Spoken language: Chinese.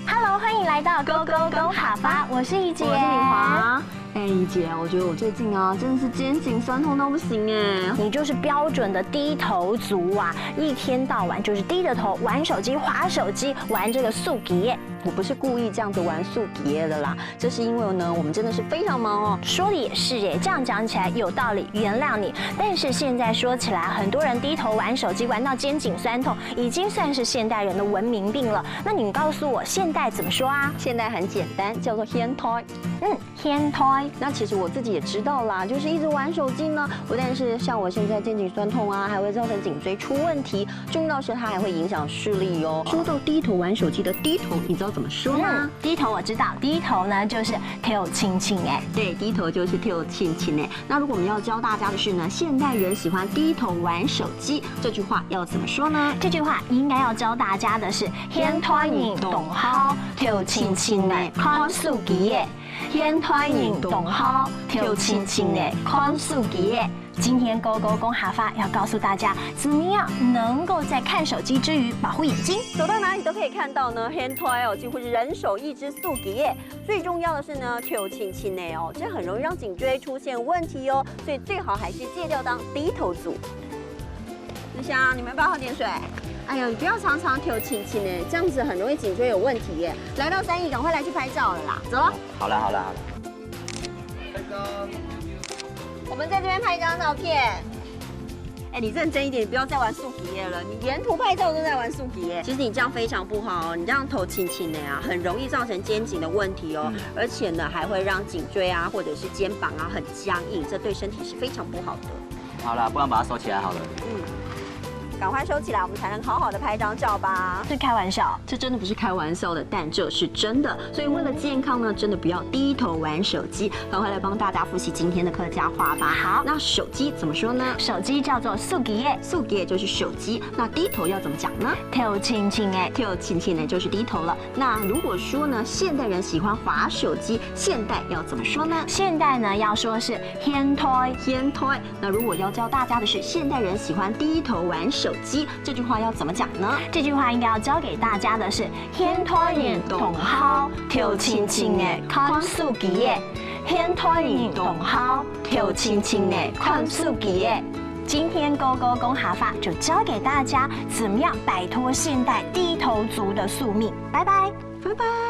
Hello， 欢迎来到 Go Go Go 哈发，我是怡姐，我是敏华。怡姐，我觉得我最近真的是肩颈酸痛到不行哎。你就是标准的低头族啊，一天到晚就是低着头玩手机、滑手机、玩这个速记。我不是故意这样子玩速记的啦，这是因为呢，我们真的是非常忙哦。说的也是耶，这样讲起来有道理，原谅你。但是现在说起来，很多人低头玩手机玩到肩颈酸痛，已经算是现代人的文明病了。那你告诉我，现代怎么说啊？现代很简单，叫做 hand toy。hand toy。那其实我自己也知道啦，就是一直玩手机呢，不但是像我现在肩颈酸痛啊，还会造成颈椎出问题，重要是它还会影响视力哦。说到低头玩手机的低头，你知道怎么说吗？低头我知道，低头呢就是跳亲亲哎，对，低头就是跳亲亲哎。那如果我们要教大家的是呢，现代人喜欢低头玩手机，这句话要怎么说呢？这句话应该要教大家的是 hand toy 动好跳亲亲哎，看手机哎。hand toy 动好跳亲亲哎，看手机哎。今天Go Go Go哈发要告诉大家，怎么样能够在看手机之余保护眼睛。走到哪里都可以看到呢 ，hand toy 哦，几乎是人手一只速记耶。最重要的是呢，跳亲亲呢哦，这很容易让颈椎出现问题哦，所以最好还是戒掉当低头族。志祥，你们要不要喝点水？哎呀，你不要常常跳亲亲呢，这样子很容易颈椎有问题耶。来到3亿，赶快来去拍照了啦，走了。好了。拍照。我们在这边拍一张照片。你认真一点，你不要再玩速记了。你沿途拍照都在玩速记。其实你这样非常不好哦，你这样头轻轻的呀，很容易造成肩颈的问题哦。而且呢，还会让颈椎啊或者是肩膀啊很僵硬，这对身体是非常不好的。好了，不然把它收起来好了。赶快收起来，我们才能好好的拍张照吧。是开玩笑，这真的不是开玩笑的，但这是真的。所以为了健康呢，真的不要低头玩手机。赶快来帮大家复习今天的客家话吧。好，那手机怎么说呢？手机叫做速记耶，速记就是手机。那低头要怎么讲呢？跳亲亲哎，跳亲亲呢就是低头了。那如果说呢，现代人喜欢滑手机，现代要怎么说呢？现代呢要说是 hand toy。那如果要教大家的是，现代人喜欢低头玩手机，这句话要怎么讲呢？这句话应该要教给大家的是 hand toy 动好跳亲亲哎，看速记耶 hand toy 动好跳亲亲哎，看速记耶。今天Go Go Go哈发就教给大家怎么样摆脱现代低头族的宿命。拜拜，拜拜。